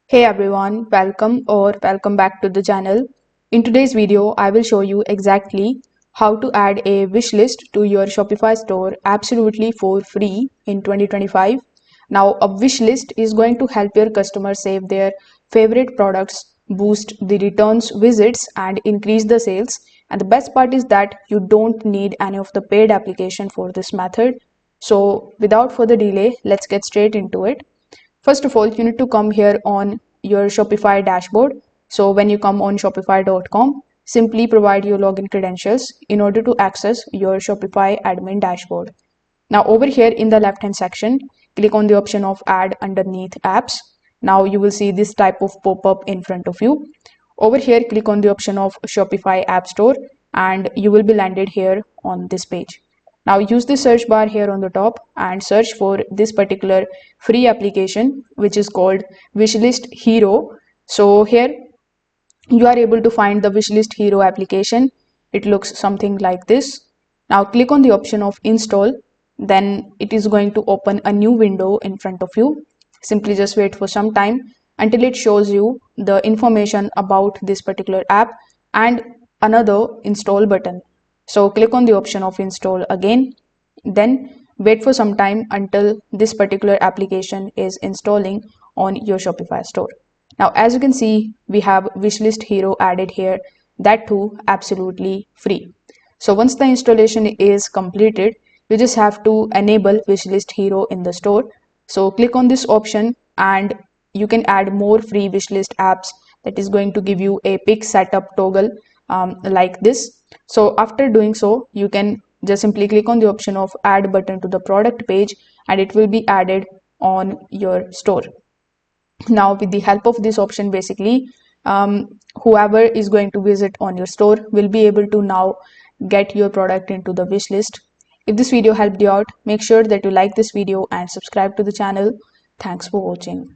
Hey everyone, welcome back to the channel. In today's video, I will show you exactly how to add a wish list to your Shopify store absolutely for free in 2025. Now, a wish list is going to help your customers save their favorite products, boost the returns visits, and increase the sales. And the best part is that you don't need any of the paid application for this method. So, without further delay, let's get straight into it. First of all, you need to come here on your Shopify dashboard. So when you come on shopify.com, simply provide your login credentials in order to access your Shopify admin dashboard. Now over here in the left hand section, click on the option of add underneath apps. Now you will see this type of pop-up in front of you. Over here, click on the option of Shopify App Store and you will be landed here on this page. Now use the search bar here on the top and search for this particular free application which is called Wishlist Hero. So here you are able to find the Wishlist Hero application. It looks something like this. Now click on the option of install. Then it is going to open a new window in front of you. Simply just wait for some time until it shows you the information about this particular app and another install button. So click on the option of install again. Then wait for some time until this particular application is installing on your Shopify store. Now, as you can see, we have Wishlist Hero added here, that too absolutely free. So once the installation is completed, you just have to enable Wishlist Hero in the store. So click on this option and you can add more free wishlist apps that is going to give you a pick setup toggle like this. So after doing so, you can just simply click on the option of add button to the product page and it will be added on your store. Now with the help of this option, basically whoever is going to visit on your store will be able to now get your product into the wish list. If this video helped you out, make sure that you like this video and subscribe to the channel. Thanks for watching.